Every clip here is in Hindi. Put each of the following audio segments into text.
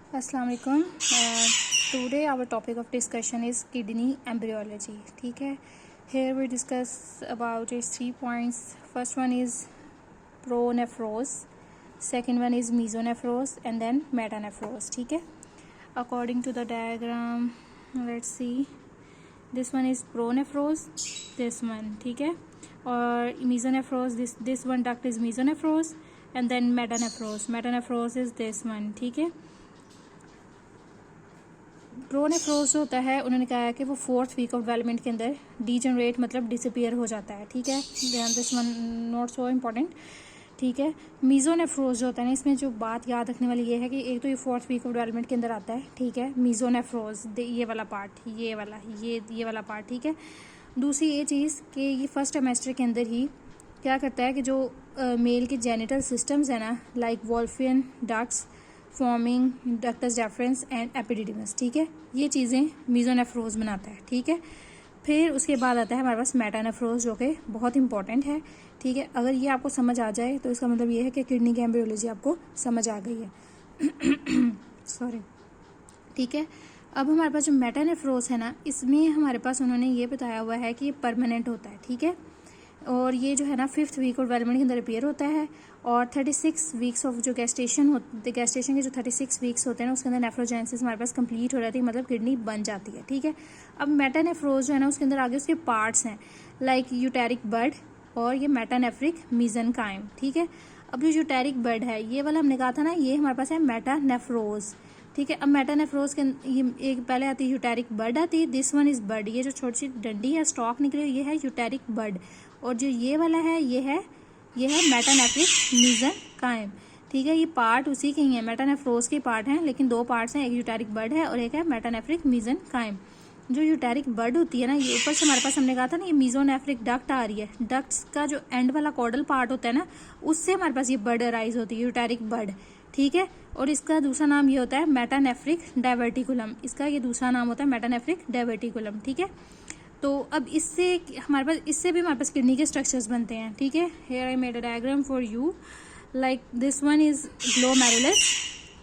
अस्सलाम वालेकुम। Today our topic of discussion is kidney embryology. ठीक है, here we discuss about its 3 points. First one is pronephros, second one is mesonephros and then metanephros. ठीक है, according to the diagram let's see, this one is pronephros, this one. ठीक है, और mesonephros, this one duct is mesonephros and then metanephros is this one. ठीक है, प्रोनेफ्रोज होता है, उन्होंने कहा है कि वो 4th वीक ऑफ डेवलपमेंट के अंदर डीजनरेट मतलब डिसअपियर हो जाता है। ठीक है, this one not so important. ठीक है, मीजोनेफ्रोज जो होता है ना, इसमें जो बात याद रखने वाली ये है कि एक तो ये 4th वीक ऑफ डेवलपमेंट के अंदर आता है। ठीक है, मीजोनेफ्रोज ये वाला पार्ट, ये वाला पार्ट। ठीक है, दूसरी ये चीज़ कि ये फर्स्ट सेमेस्टर के अंदर ही क्या करता है कि जो मेल के जेनिटल सिस्टम्स है ना, like Wolffian ducts, forming ductus deference and epididymis. ठीक है, ये चीज़ें मीजोनेफ्रोज बनाता है। ठीक है, फिर उसके बाद आता है हमारे पास मेटानेफ्रोज, जो कि बहुत इंपॉर्टेंट है। ठीक है, अगर ये आपको समझ आ जाए तो इसका मतलब ये है कि किडनी की एम्ब्रियोलॉजी आपको समझ आ गई है। सॉरी। ठीक है, अब हमारे पास जो मेटानेफ्रोज है ना, इसमें हमारे पास उन्होंने ये बताया हुआ है कि ये परमानेंट होता है। ठीक है, और ये जो है ना 5th वीक ऑफ डेवलपमेंट के अंदर अपीयर होता है, और 36 वीक्स ऑफ जो गेस्टेशन के जो 36 वीक्स होते हैं ना, उसके अंदर नेफ्रोजेनेसिस हमारे पास कंप्लीट हो जाती है, मतलब किडनी बन जाती है। ठीक है, अब मेटानेफ्रोज जो है ना, उसके अंदर आगे उसके पार्ट्स हैं, लाइक यूटेरिक बड और ये मेटानेफ्रिक मीजनकाइम। ठीक है, अब जो यूटेरिक बड है, ये वाला हमने कहा था ना, ये हमारे पास है मेटानेफ्रोज। ठीक है, अब मेटानेफ्रोज के ये एक पहले आती है यूटेरिक बड आती है, दिस वन इज बड। ये जो छोटी सी डंडी है, स्टॉक निकली हुई, ये है यूटेरिक बड, और जो ये वाला है ये है मेटानेफ्रिक मीजनकाइम। ठीक है, ये पार्ट उसी के ही है, मेटानेफ्रोज के पार्ट हैं, लेकिन 2 पार्ट्स हैं, एक यूटेरिक बड है और एक है मेटानेफ्रिक मीजनकाइम। जो यूटेरिक बड होती है ना, ये ऊपर से हमारे पास हमने कहा था ना, ये मीजोनेफ्रिक डक्ट आ रही है, डक्ट्स का जो एंड वाला कॉर्डल पार्ट होता है ना, उससे हमारे पास ये बड अराइज होती है, यूटेरिक बड। ठीक है, और इसका दूसरा नाम ये होता है मेटानेफ्रिक डायवर्टिकुलम, इसका ये दूसरा नाम होता है मेटानेफ्रिक डायवर्टिकुलम। ठीक है, तो अब इससे हमारे पास, इससे भी हमारे पास किडनी के स्ट्रक्चर्स बनते हैं। ठीक है, here I made a diagram for you, like this one is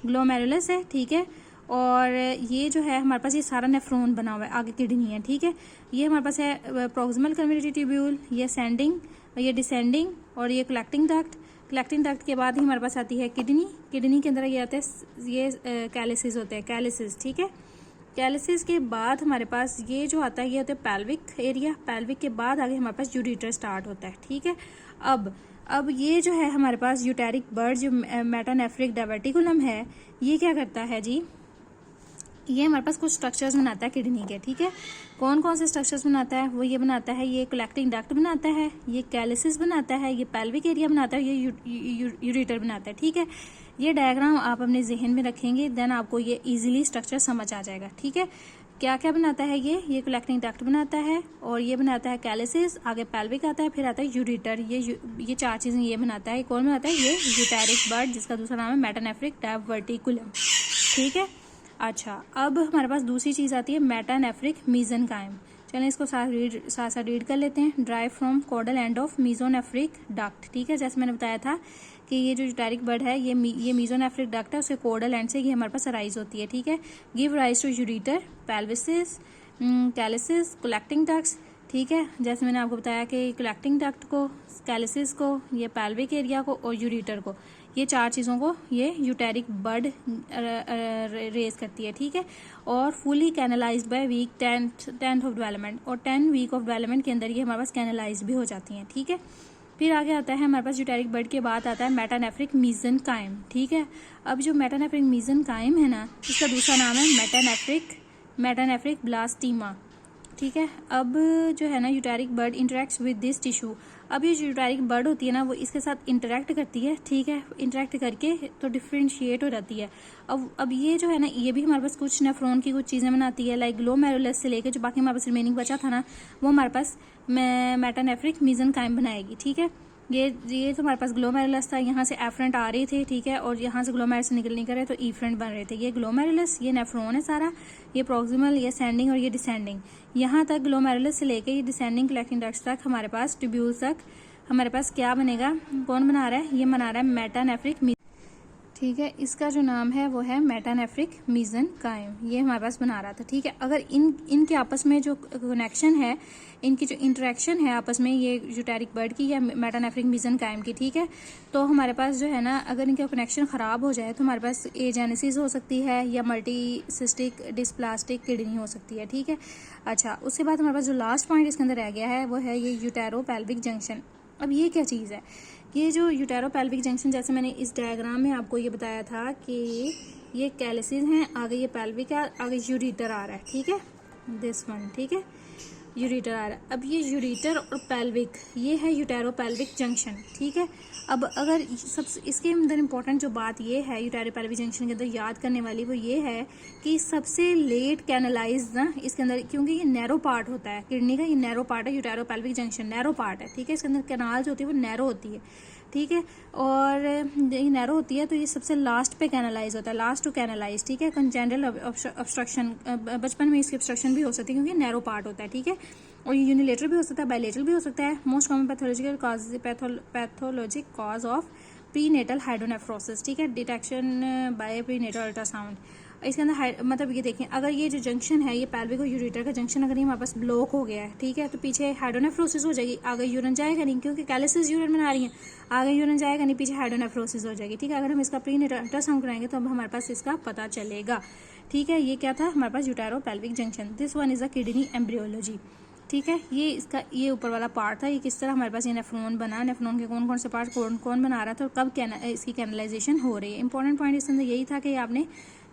glomerulus है। ठीक है, और ये जो है हमारे पास ये सारा नेफ्रॉन बना हुआ है, आगे किडनी है। ठीक है, ये हमारे पास है प्रॉक्सिमल कन्वोल्यूटिव ट्यूब्यूल, ये सेंडिंग, ये डिसेंडिंग, और ये कलेक्टिंग डक्ट के बाद ही हमारे पास आती है किडनी के अंदर ये आते हैं, ये कैलिसिस होते हैं, कैलिसिस। ठीक है, कैलिसिस के बाद हमारे पास ये जो आता है, ये होता है पेल्विक एरिया, पेल्विक के बाद आगे हमारे पास यूरेटर स्टार्ट होता है। ठीक है, अब ये जो है हमारे पास यूटेरिक बर्ड, जो मेटानेफ्रिक डायवर्टिकुलम है, ये क्या करता है जी, ये हमारे पास कुछ स्ट्रक्चर्स बनाता है किडनी के। ठीक है, कौन कौन से स्ट्रक्चर्स बनाता है, वो ये बनाता है, ये कलेक्टिंग डक्ट बनाता है, ये कैलिसिस बनाता है, ये पेल्विक एरिया बनाता है, ये यूरेटर बनाता है। ठीक है, ये डायग्राम आप अपने जहन में रखेंगे, देन आपको ये इजीली स्ट्रक्चर समझ आ जाएगा। ठीक है, क्या क्या बनाता है ये कलेक्टिंग डक्ट बनाता है, और ये बनाता है कैलिसिस, आगे पेल्विक आता है, फिर आता है यूरेटर, ये 4 चीजें ये बनाता है। कौन बनाता है, ये यूटेरिक बर्ड, जिसका दूसरा नाम है मेटानेफ्रिक डायवर्टिकुलम। ठीक है, अच्छा, अब हमारे पास दूसरी चीज आती है मेटानेफ्रिक मीजनकाइम। चलें इसको साथ रीड कर लेते हैं। Derive from caudal end of mesonephric duct. ठीक है, जैसे मैंने बताया था कि ये जो यूटेरिक बर्ड है, ये मीजोनेफ्रिक डक्ट है, उसके कॉर्डल एंड से ये हमारे पास अराइज होती है। ठीक है, give rise to ureter, pelvises, calyces, collecting ducts. ठीक है, जैसे मैंने आपको बताया कि कलेक्टिंग डक्ट को, कैलिसिस को, ये पेल्विक एरिया को और यूरेटर को, ये 4 चीज़ों को ये यूटेरिक बर्ड रेज करती है। ठीक है, और fully canalized by week 10th of development, और 10 वीक ऑफ डेवलपमेंट के अंदर ये हमारे पास कैनलाइज भी हो जाती हैं। ठीक है, फिर आगे आता है हमारे पास यूटेरिक बर्ड के बाद आता है मेटानेफ्रिक मीजनकाइम। ठीक है, अब जो मेटानेफ्रिक मीजनकाइम है ना, इसका दूसरा नाम है मेटानेफ्रिक ब्लास्टीमा। ठीक है, अब जो है ना ureteric bud interacts with this tissue. अब ये जो यूटेरिक बर्ड होती है ना, वो इसके साथ इंटरेक्ट करती है। ठीक है, इंटरेक्ट करके तो डिफ्रेंशिएट हो जाती है। अब ये जो है ना, ये भी हमारे पास कुछ नेफ्रॉन की कुछ चीज़ें बनाती है, लाइक ग्लोमेरुलस से लेकर जो बाकी हमारे पास रिमेनिंग बचा था ना, वो हमारे पास मेटानेफ्रिक मीजनकाइम बनाएगी। ठीक है, ये तो हमारे पास ग्लोमेरुलस था, यहाँ से एफरेंट आ रहे थे। ठीक है, और यहाँ से ग्लोमेरुलस निकल नहीं कर रहे तो इफ्रेंट बन रहे थे। ये ग्लोमेरुलस, ये नेफ्रॉन है सारा, ये प्रॉक्सिमल, ये सेंडिंग और ये डिसेंडिंग। यहाँ तक ग्लोमेरुलस से लेके ये डिसेंडिंग कलेक्टिंग डक्ट्स तक हमारे पास ट्यूब्यूल्स तक हमारे पास क्या बनेगा, कौन बना रहा है, ये बना रहा है मेटानेफ्रिक ठीक है। इसका जो नाम है वो है मेटानेफ्रिक मेसेनकाइम, ये हमारे पास बना रहा था। ठीक है, अगर इनके आपस में जो कनेक्शन है, इनकी जो इंटरेक्शन है आपस में, ये यूटेरिक बर्ड की या मेटानेफ्रिक मेसेनकाइम की, ठीक है, तो हमारे पास जो है ना, अगर इनका कनेक्शन ख़राब हो जाए तो हमारे पास एजेनेसिस हो सकती है या मल्टीसिस्टिक डिस्प्लास्टिक किडनी हो सकती है। ठीक है, अच्छा, उसके बाद हमारे पास जो लास्ट पॉइंट इसके अंदर रह गया है वो है ये यूटेरोपेल्विक जंक्शन। अब ये क्या चीज़ है? ये जो यूटेरोपेल्विक जंक्शन, जैसे मैंने इस डायग्राम में आपको ये बताया था कि ये कैलिसिस हैं, आगे ये पेल्विक है, आगे यूरेटर आ रहा है। ठीक है, दिस वन, ठीक है, यूरेटर आ रहा है। अब ये यूरेटर और पेल्विक, ये है यूटेरोपेल्विक जंक्शन। ठीक है, अब अगर सबसे इसके अंदर इंपॉर्टेंट जो बात ये है यूटेरोपेल्विक जंक्शन के अंदर याद करने वाली, वो ये है कि सबसे लेट कैनलाइज ना इसके अंदर, क्योंकि ये नैरो पार्ट होता है किडनी का, ये नैरो पार्ट है, यूटेरोपेल्विक जंक्शन नैरो पार्ट है। ठीक है, इसके अंदर कैनाल जो होती है वो नैरो होती है। ठीक है, और ये नैरो होती है तो ये सबसे लास्ट पे कैनलाइज होता है, लास्ट टू कैनलाइज। ठीक है, कंजेनिटल ऑब्स्ट्रक्शन, बचपन में इसकी ऑब्स्ट्रक्शन भी हो सकती है क्योंकि नैरो पार्ट होता है। ठीक है, और ये यूनिलेटरल भी हो सकता है, बायलेटरल भी हो सकता है। Most common pathologic cause of prenatal hydronephrosis. ठीक है, डिटेक्शन बाय प्रीनेटल अल्ट्रासाउंड। इसके अंदर मतलब ये देखें, अगर ये जो जंक्शन है, ये पेल्विक और यूरेटर का जंक्शन अगर ये हमारे पास ब्लॉक हो गया है, ठीक है, तो पीछे हाइड्रोनेफ्रोसिस हो जाएगी, आगे यूरिन जाएगा नहीं क्योंकि कैलिसिस यूरिन बना रही है, आगे यूरिन जाएगा नहीं, पीछे हाइड्रोनेफ्रोसिस हो जाएगी। ठीक है, अगर हम इसका प्रीनेटल अल्ट्रासाउंड कराएंगे तो अब हमारे पास इसका पता चलेगा। ठीक है, ये क्या था हमारे पास? Ureteropelvic junction. This one is a kidney embryology. ठीक है, ये इसका ये ऊपर वाला पार्ट था, ये किस तरह हमारे पास ये नेफ्रॉन बना, नेफ्रॉन के कौन कौन से पार्ट कौन बना रहा था और कब इसकी कैनलाइजेशन हो रही है। इंपॉर्टेंट पॉइंट इसके अंदर यही था कि आपने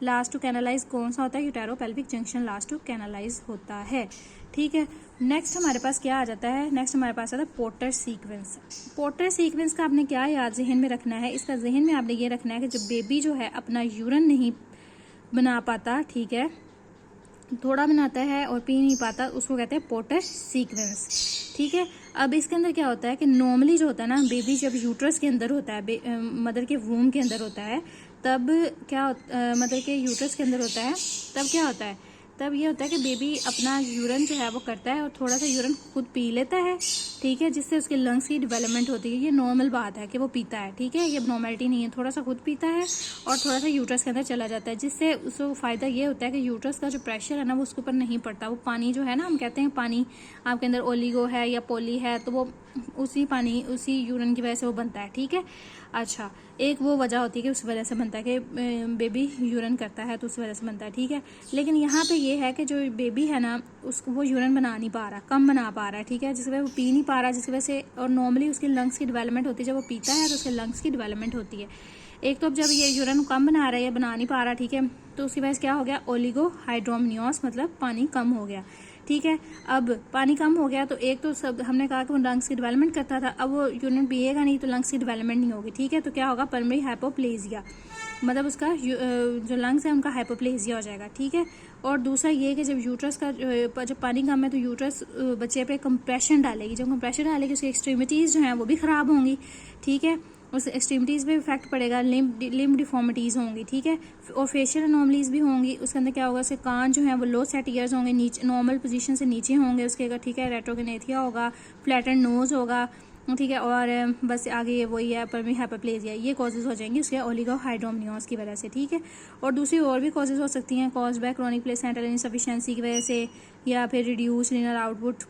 लास्ट टू कैनलाइज कौन सा होता है? यूटेरोपेल्विक जंक्शन लास्ट टू कैनलाइज होता है। ठीक है, नेक्स्ट हमारे पास क्या आ जाता है? नेक्स्ट हमारे पास आता है पोर्टर सीक्वेंस। पोर्टर सीक्वेंस का आपने क्या याद जहन में रखना है? इसका जहन में आपने ये रखना है कि जब बेबी जो है अपना यूरिन नहीं बना पाता, ठीक है, थोड़ा बनाता है और पी नहीं पाता, उसको कहते हैं पोर्टर सीक्वेंस। ठीक है, अब इसके अंदर क्या होता है कि नॉर्मली जो होता है ना, बेबी जब यूट्रस के अंदर होता है, मदर के वूम के अंदर होता है, तब क्या मदर के यूट्रस के अंदर होता है, तब क्या होता है? तब ये होता है कि बेबी अपना यूरिन जो है वो करता है और थोड़ा सा यूरिन खुद पी लेता है। ठीक है, जिससे उसके लंग्स की डेवलपमेंट होती है। ये नॉर्मल बात है कि वो पीता है। ठीक है, ये नॉर्मलिटी नहीं है, थोड़ा सा खुद पीता है और थोड़ा सा यूट्रस के अंदर चला जाता है, जिससे उसको फ़ायदा ये होता है कि यूट्रस का जो प्रेशर है ना वो उसके ऊपर नहीं पड़ता। वो पानी जो है ना, हम कहते हैं पानी आपके अंदर ओलिगो है या पोली है, तो वो उसी पानी उसी यूरिन की वजह से वो बनता है। ठीक है, अच्छा, एक वो वजह होती है कि उस वजह से बनता है कि बेबी यूरिन करता है तो उस वजह से बनता है। ठीक है, लेकिन यहाँ पे ये है कि जो बेबी है ना, उसको वो यूरिन बना नहीं पा रहा, कम बना पा रहा है। ठीक है, जिसकी वजह वो पी नहीं पा रहा, जिसकी वजह से, और नॉर्मली उसके लंग्स की डेवलपमेंट होती है, जब वो पीता है तो उसके लंग्स की डेवलपमेंट होती है। एक तो अब जब ये यूरिन कम बना रहा है या बना नहीं पा रहा, ठीक है, तो उसकी वजह से क्या हो गया? ओलिगो हाइड्रोमनियोस, मतलब पानी कम हो गया। ठीक है, अब पानी कम हो गया तो एक तो सब हमने कहा कि वो लंग्स की डेवलपमेंट करता था, अब वो यूरिन पिएगा नहीं तो लंग्स की डेवलपमेंट नहीं होगी। ठीक है, तो क्या होगा? पल्मोनरी हाइपोप्लेजिया, मतलब उसका जो लंग्स है उनका हाइपोप्लेजिया हो जाएगा। ठीक है, और दूसरा ये कि जब यूट्रस का जब पानी कम है तो यूट्रस बच्चे पे कंप्रेशन डालेगी, जब कंप्रेशन डालेगी उसकी एक्सट्रीमिटीज़ जो हैं वो भी ख़राब होंगी। ठीक है, उस एक्सट्रीमिटीज़ पे इफेक्ट पड़ेगा, लिम्ब डिफॉर्मिटीज़ होंगी। ठीक है, और फेशियल अनोमलीज भी होंगी। उसके अंदर क्या होगा? उसके कान जो है वो लो सेट ईयर्स होंगे, नीचे नॉर्मल पोजीशन से नीचे होंगे उसके। ठीक है, रेट्रोगेनेथिया होगा, फ्लैटेंड नोज होगा। ठीक है, और बस आगे ये वही है पल्मोनरी हाइपोप्लेजिया, ये कॉजेज हो जाएंगी उसके ओलिगो हाइड्रोमनियोस की वजह से। ठीक है, और दूसरी और भी कॉजेज हो सकती हैं, cause by chronic placental insufficiency की वजह से, या फिर रिड्यूस रीनल आउटपुट,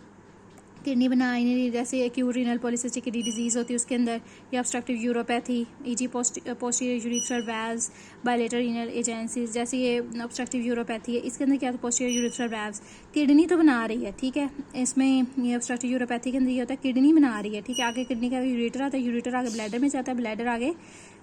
किडनी बनाई, जैसे acute renal polycystic kidney disease होती है उसके अंदर, या obstructive uropathy, eg posterior urethral valves, bilateral renal agenesis, जैसे ये ऑब्स्ट्रक्टिव यूरोपैथी है, इसके अंदर क्या होता है? पोस्टीरियर यूरिथ्रल वैल्व्स, किडनी तो बना रही है। ठीक है, इसमें ये ऑब्स्ट्रक्टिव यूरोपैथी के अंदर ये होता है किडनी बना रही है। ठीक है, आगे किडनी का यूरेटर आता है, यूरेटर आगे ब्लैडर में जाता है, ब्लैडर आगे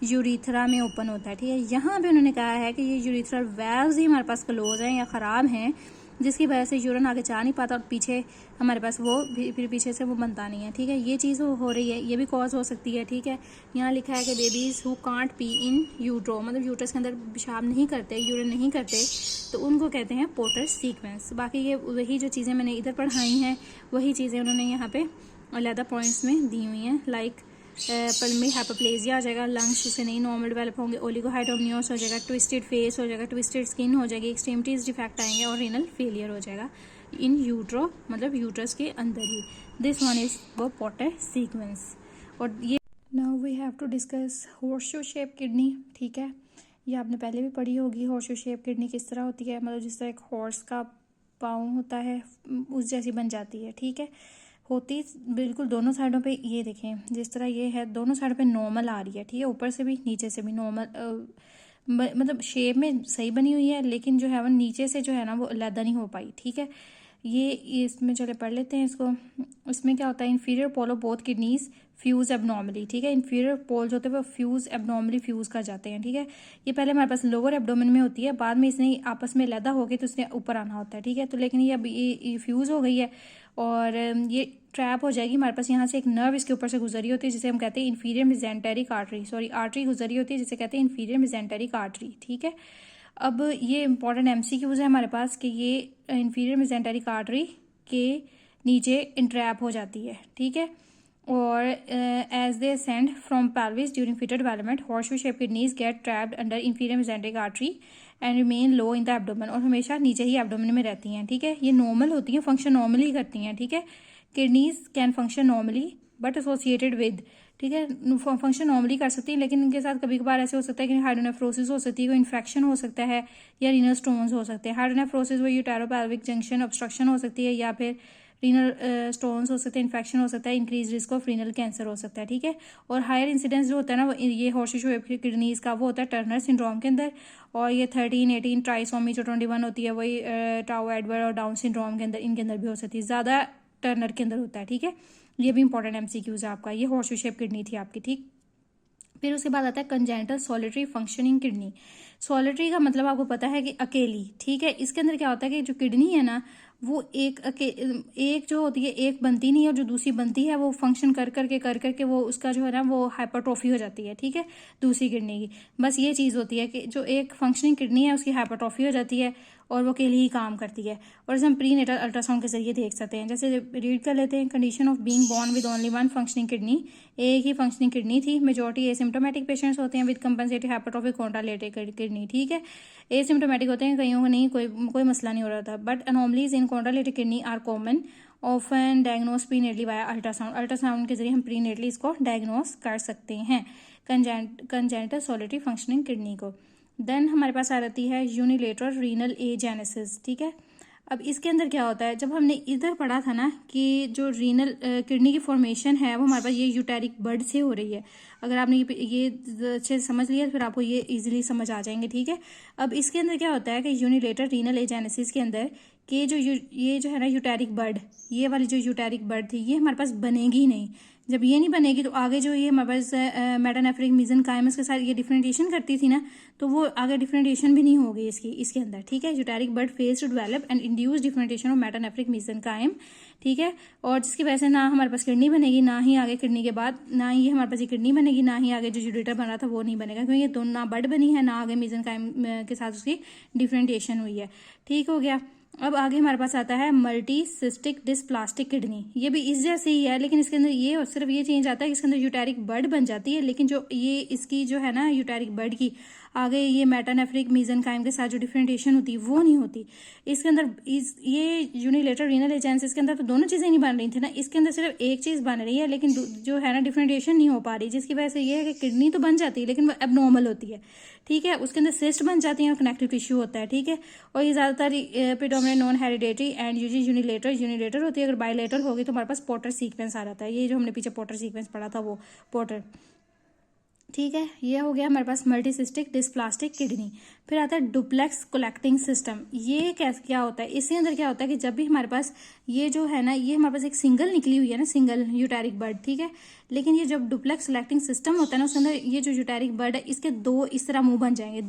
यूरिथ्रा में ओपन होता है। ठीक है, यहाँ पे उन्होंने कहा है कि ये यूरिथ्रल वैल्व्स ही हमारे पास क्लोज हैं या ख़राब हैं, जिसकी वजह से यूरिन आगे जा नहीं पाता और पीछे हमारे पास वो फिर पीछे से वो बनता नहीं है। ठीक है, ये चीज़ हो रही है, ये भी कॉज हो सकती है। ठीक है, यहाँ लिखा है कि babies who can't P in utero, मतलब यूट्रस के अंदर पेशाब नहीं करते, यूरिन नहीं करते, तो उनको कहते हैं पोर्टर सीक्वेंस। बाकी ये वही जो चीज़ें मैंने इधर पढ़ाई हैं वही चीज़ें उन्होंने यहाँ पे अलग पॉइंट्स में दी हुई हैं। लाइक पल्मोनरी हाइपोप्लेजिया आ जाएगा, लंग्स उससे नहीं नॉर्मल डेवलप होंगे, ओलिगोहाइड्रोमनियोस हो जाएगा, ट्विस्टेड फेस हो जाएगा, ट्विस्टेड स्किन हो जाएगी, एक्सट्रीमिटीज डिफेक्ट आएंगे और रीनल फेलियर हो जाएगा इन यूट्रो, मतलब यूट्रस के अंदर ही। दिस वन इज वो पोर्टर सीक्वेंस। और ये now we have to discuss horseshoe shape kidney. ठीक है, ये आपने पहले भी पढ़ी होगी। हॉर्सशू शेप किडनी किस तरह होती है, मतलब जिस तरह एक हॉर्स का पाँव होता है उस जैसी बन जाती है। ठीक है, होती बिल्कुल दोनों साइडों पे, ये देखें जिस तरह ये है दोनों साइडों पे नॉर्मल आ रही है। ठीक है, ऊपर से भी नीचे से भी नॉर्मल, मतलब शेप में सही बनी हुई है, लेकिन जो है वो नीचे से जो है ना वो अलहदा नहीं हो पाई। ठीक है, ये इसमें चले पढ़ लेते हैं इसको। इसमें क्या होता है, inferior pole of both kidneys fuse abnormally. ठीक है, इन्फीरियर पोल्स होते हैं वो फ्यूज एबनॉर्मली फ्यूज कर जाते हैं। ठीक है, ये पहले हमारे पास लोअर एब्डोमेन में होती है, बाद में इसने आपस में अलहदा हो गई तो इसने ऊपर आना होता है। ठीक है, तो लेकिन ये अब ये फ्यूज हो गई है और ये ट्रैप हो जाएगी हमारे पास। यहाँ से एक नर्व इसके ऊपर से गुजरी होती है जिसे हम कहते हैं inferior mesenteric artery, sorry artery गुजरी होती है जिसे कहते हैं इन्फीरियर मेसेंटेरिक आर्टरी। ठीक है, अब ये इंपॉर्टेंट एमसीक्यूज है हमारे पास कि ये इन्फीरियर मेसेंटेरिक आर्टरी के नीचे इंट्रैप हो जाती है। ठीक है, और as they ascend from pelvis during fetal development, horseshoe shaped kidneys get trapped under inferior mesenteric artery and remain low in the abdomen, और हमेशा नीचे ही एब्डोमेन में रहती हैं। ठीक है, ये नॉर्मल होती हैं, फंक्शन नॉर्मली करती हैं। ठीक है, kidneys can function normally but associated with, ठीक है, फंक्शन नॉर्मली कर सकती है, लेकिन इनके साथ कभी कभार ऐसे हो सकता है कि हाइड्रोनेफ्रोसिस हो सकती है, कोई इन्फेक्शन हो सकता है, या रीनल स्टोन्स हो सकते हैं। हाइड्रोनेफ्रोसिस वो यूटेरोपेल्विक जंक्शन ऑब्स्ट्रक्शन हो सकती है, या फिर रीनल स्टोन्स हो सकते हैं, इन्फेक्शन हो सकता है, increase risk of renal cancer हो सकता है। ठीक है, और हायर इंसिडेंस जो होता है ना वो ये हॉर्सशू शेप किडनीज का वो होता है टर्नर सिंड्रोम के अंदर, और ये 13, 18 ट्राइसोमी जो 21 होती है वही टाउ एडवर्ड और डाउन सिंड्रोम के अंदर, इनके अंदर भी हो सकती है, ज़्यादा टर्नर के अंदर होता है। ठीक है, ये भी इंपॉर्टेंट एमसीक्यूज है आपका। ये हॉर्सशू शेप किडनी थी आपकी। ठीक, फिर उसके बाद आता है congenital solitary functioning kidney. Solitary का मतलब आपको पता है कि अकेली। ठीक है, इसके अंदर क्या होता है कि जो किडनी है ना वो एक जो होती है एक बनती नहीं है, और जो दूसरी बनती है वो फंक्शन कर करके वो उसका जो है ना वो हाइपरट्रॉफी हो जाती है। ठीक है, दूसरी किडनी की बस ये चीज़ होती है कि जो एक फंक्शनिंग किडनी है उसकी हाइपरट्रॉफी हो जाती है और वो अकेली ही काम करती है, और इसे हम प्री नेटल अल्ट्रासाउंड के जरिए देख सकते हैं। जैसे रीड कर लेते हैं, condition of being born with only one functioning kidney, एक ही फंक्शनिंग किडनी थी। मेजॉरिटी एसिम्टोमेटिक पेशेंट्स होते हैं with compensated hypertrophic contralateral kidney. ठीक है, एसिम्टोमेटिक होते हैं, कईयों को नहीं, कोई मसला नहीं हो रहा था, but anomalies in contralateral kidney are common, often diagnosed prenatally via ultrasound. Ultrasound के जरिए हम प्रीनेटली इसको डायग्नोस कर सकते हैं कंजेंटल सॉलिटरी फंक्शनिंग किडनी को। देन हमारे पास आ जाती है यूनिलेटरल रीनल एजेनेसिस। ठीक है, अब इसके अंदर क्या होता है, जब हमने इधर पढ़ा था ना कि जो रीनल किडनी की फॉर्मेशन है वो हमारे पास ये यूटेरिक बड से हो रही है। अगर आपने ये अच्छे से समझ लिया तो फिर आपको ये इजीली समझ आ जाएंगे। ठीक है, अब इसके अंदर क्या होता है कि यूनिलेटरल रीनल एजेनेसिस के अंदर कि जो ये जो है ना यूटेरिक बड, ये वाली जो यूटेरिक बड थी ये हमारे पास बनेगी नहीं। जब ये नहीं बनेगी तो आगे जो ये हमारे पास मेटानेफ्रिक मेसेनकाइमस के साथ ये डिफरेंशिएशन करती थी ना, तो वो आगे डिफरेंशिएशन भी नहीं होगी इसके अंदर। ठीक है, ureteric bud fails to develop and induce differentiation of metanephric mesenchyme. ठीक है, और जिसकी वजह से ना हमारे पास किडनी बनेगी, ना ही आगे किडनी के बाद ना ही हमारे पास ये किडनी बनेगी, ना ही आगे जो यूरेटर बन रहा था वो नहीं बनेगा, क्योंकि ये दोनों ना बड बनी है ना आगे मेसेनकाइम के साथ उसकी डिफरेंशिएशन हुई है। ठीक हो गया। अब आगे हमारे पास आता है मल्टी सिस्टिक डिस्प्लास्टिक किडनी। ये भी इस जैसे ही है, लेकिन इसके अंदर ये सिर्फ ये चेंज आता है कि इसके अंदर यूटेरिक बड बन जाती है, लेकिन जो ये इसकी जो है ना यूटेरिक बड की आगे ये मेटानेफ्रिक मेसेनकाइम के साथ जो डिफरेंशिएशन होती है वो नहीं होती। इसके अंदर ये यूनिलेटरल रीनल एजेनेसिस के अंदर तो दोनों चीज़ें नहीं बन रही थी ना, इसके अंदर सिर्फ एक चीज़ बन रही है, लेकिन जो है ना डिफरेंशिएशन नहीं हो पा रही, जिसकी वजह से ये है कि किडनी तो बन जाती है लेकिन वो एबनॉर्मल होती है। ठीक है, उसके अंदर सिस्ट बन जाती है और कनेक्टिव टिश्यू होता है। ठीक है, और ये ज़्यादातर predominant non hereditary and usually unilateral होती है। अगर बायलेटर होगी तो हमारे पास पोर्टर सीक्वेंस आ जाता है, ये जो हमने पीछे पोर्टर सीक्वेंस पढ़ा था वो पोर्टर। ठीक है, ये हो गया हमारे पास मल्टीसिस्टिक डिस्प्लास्टिक किडनी। फिर आता है डुप्लेक्स कलेक्टिंग सिस्टम। ये क्या होता है, इसके अंदर क्या होता है कि जब भी हमारे पास ये जो है ना ये हमारे पास एक सिंगल निकली हुई है ना, सिंगल यूटेरिक बड। ठीक है, लेकिन ये जब डुप्लेक्स कलेक्टिंग सिस्टम होता है ना उसके अंदर ये जो यूटेरिक बड है इसके दो इस तरह मुंह बन जाएंगे,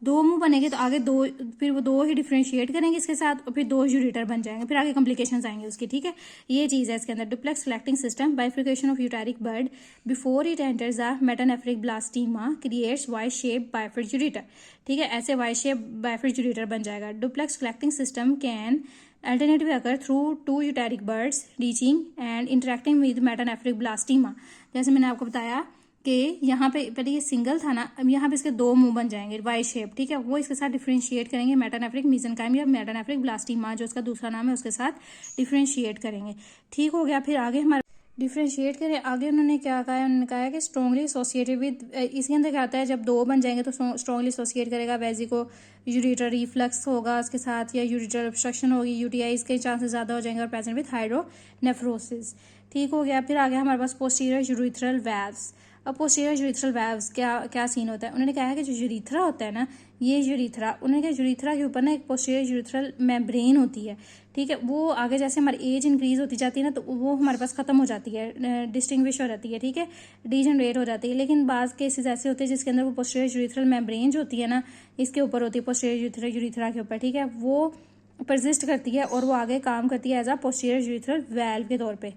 दो मुंह बनेंगे, तो आगे दो, फिर वो दो ही डिफरेंशिएट करेंगे इसके साथ, और फिर दो यूरेटर बन जाएंगे, फिर आगे कॉम्प्लिकेशंस आएंगे उसकी। ठीक है, ये चीज़ है इसके अंदर duplex collecting system. Bifurcation of ureteric bud before it enters the metanephric blastema creates Y shape bifid ureter. ठीक है, ऐसे वाई शेप बाइफिड यूरेटर बन जाएगा। Duplex collecting system can alternatively occur through two uteric buds reaching and interacting with metanephrine blastema। जैसे मैंने आपको बताया कि यहाँ पे पहले ये सिंगल था ना, अब यहाँ पे इसके दो मुंह बन जाएंगे वाई शेप। ठीक है, वो इसके साथ डिफरेंशिएट करेंगे मेटानेफ्रिक मेसेनकाइम या मेटानेफ्रिक ब्लास्टीमा जो उसका दूसरा नाम है उसके साथ डिफरेंशिएट करेंगे। ठीक हो गया। फिर आगे हमारे डिफ्रेंशिएट करें आगे उन्होंने क्या कहा है, उन्होंने कहा है कि स्ट्रॉन्गली एसोसिएटेड विद, इसके अंदर क्या आता है जब दो बन जाएंगे तो स्ट्रॉन्गली एसोसिएट करेगा वेजिको यूरिटर रिफ्लक्स होगा उसके साथ, या यूरिटर ऑब्स्ट्रक्शन होगी, यूटीआई के चांसेस ज़्यादा हो जाएंगे और पेशेंट विद हाइड्रोनेफ्रोसिस। ठीक हो गया। फिर आगे हमारे पास पोस्टीरियर यूरिथ्रल वैल्व्स। अब पोस्टीरियर यूरिथ्रल वैल्व्स क्या सीन होता है, उन्होंने कहा है कि जो यूरिथ्रा होता है ना, ये यूरिथ्रा, उन्होंने कहा यूरिथ्रा के ऊपर ना एक पोस्टीरियर यूरिथ्रल मेम्ब्रेन होती है। ठीक है, वो आगे जैसे हमारी एज इंक्रीज होती जाती है ना, तो वो हमारे पास खत्म हो जाती है, डिस्टिंग्विश हो जाती है, ठीक है, डीजनरेट हो जाती है। लेकिन बाज़ केसेस ऐसे होते हैं जिसके अंदर वो पोस्टीरियर यूरिथ्रल मेम्ब्रेन जो होती है ना, इसके ऊपर होती है, पोस्टीरियर यूरिथ्रा के ऊपर, ठीक है, वो परसिस्ट करती है और वो आगे काम करती है as a posterior urethral valve के तौर पर।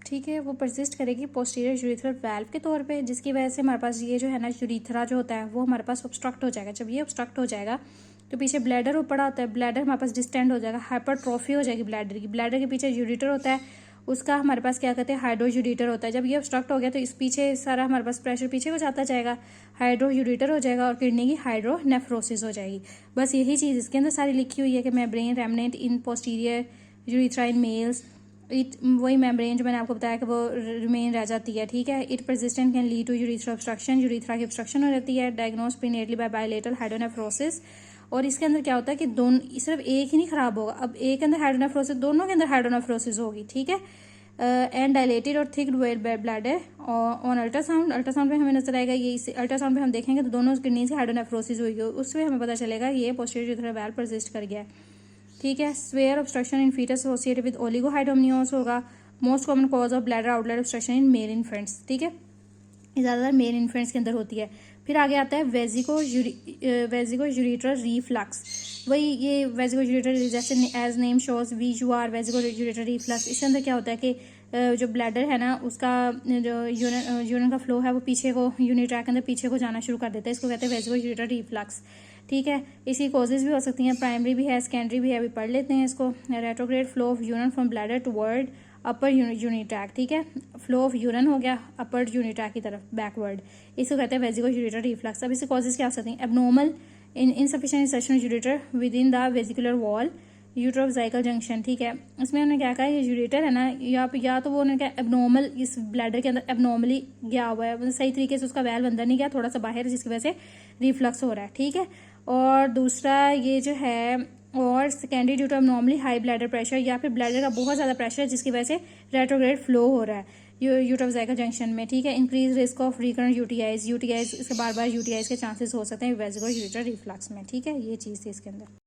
ठीक है, वो परसिस्ट करेगी पोस्टीरियर यूरिथ्रल वाल्व के तौर पे, जिसकी वजह से हमारे पास ये जो है ना यूरिथ्रा जो होता है वो हमारे पास ऑब्स्ट्रक्ट हो जाएगा। जब ये ऑब्स्ट्रक्ट हो जाएगा तो पीछे ब्लैडर ऊपर आता है, ब्लैडर हमारे पास डिस्टेंड हो जाएगा, हाइपरट्रॉफी हो जाएगी ब्लैडर की। ब्लैडर के पीछे यूरिटर होता है, उसका हमारे पास क्या कहते हैं हाइड्रो यूरिटर होता है। जब ये ऑब्स्ट्रक्ट हो गया तो इस पीछे सारा हमारे पास प्रेशर पीछे को जाता जाएगा, हाइड्रो यूरिटर हो जाएगा और किडनी की हाइड्रोनेफ्रोसिस हो जाएगी। बस यही चीज़ इसके अंदर सारी लिखी हुई है कि membrane remnant in posterior urethra in males, वही मेम्ब्रेन जो मैंने आपको बताया कि वो रिमेन रह जाती है। ठीक है, it persistent can lead to urethra obstruction, urethra की ऑब्स्ट्रक्शन हो जाती है, diagnose prenatally by bilateral hydronephrosis. और इसके अंदर क्या होता है कि दोनों, सिर्फ एक ही नहीं खराब होगा, अब एक के अंदर हाइड्रोनेफ्रोसिस, दोनों के अंदर हाइड्रोनेफ्रोसिस होगी। ठीक है, एंड डायलेटेड और thick bladder on ultrasound, ultrasound में हमें नजर आएगा, ये अल्ट्रासाउंड में हम देखेंगे तो दोनों किडनी से हाइड्रोनेफ्रोसिस हुई, उसमें हमें पता चलेगा ये पोस्टीरियर यूरिथ्रल वाल्व परसिस्ट कर गया है। ठीक है, severe obstruction in fetus associated with oligohydramnios होगा, most common cause of bladder outlet obstruction in male infants. ठीक है, ये ज़्यादातर मेल इन्फेंट्स के अंदर होती है। फिर आगे आता है वेजिको यूरिटर रिफ्लक्स। वही ये वेजिको यूरिटर, जैसे as name shows VUR vesico ureter reflux. इसके अंदर क्या होता है कि जो ब्लैडर है ना, उसका जो यूरिन का फ्लो है वो पीछे को, यूरिन ट्रैक के अंदर पीछे को जाना शुरू कर देता है, इसको कहते हैं वेजिको यूरिटर रिफ्लक्स। ठीक है, इसकी कॉजेज भी हो सकती हैं, प्राइमरी भी है, सेकेंडरी भी है, अभी पढ़ लेते हैं इसको। Retrograde flow of urine from bladder toward upper urine track. ठीक है, फ्लो ऑफ यूरिन हो गया अपर यूरिन ट्रैक की तरफ बैकवर्ड, इसको कहते हैं वेजिको यूरिटर रिफ्लक्स। अब इसके कॉजेज क्या हो सकती हैं, abnormal insufficient insertion ureter with in the vesicular wall, ureterovesical junction. ठीक है, इसमें उन्होंने क्या कहा, ये यूरिटर है ना, या तो वो उन्होंने कहा एबनॉर्मल, इस ब्लैडर के अंदर एबनॉर्मली गया हुआ है, मतलब सही तरीके से उसका वैल्व अंदर नहीं गया, थोड़ा सा बाहर, जिसकी वजह से रिफ्लक्स हो रहा है। ठीक है, और दूसरा ये जो है, और secondary due to abnormally high bladder pressure, या फिर ब्लैडर का बहुत ज़्यादा प्रेशर है जिसकी वजह से रेट्रोग्रेड फ्लो हो रहा है यूट्रोफजाइकल जंक्शन में। ठीक है, increase risk of recurrent UTIs, इसके बार बार यूटीआईज के चांसेस हो सकते हैं वेजिको यूरिटर रिफ्लक्स में। ठीक है, ये चीज़ थी इसके अंदर।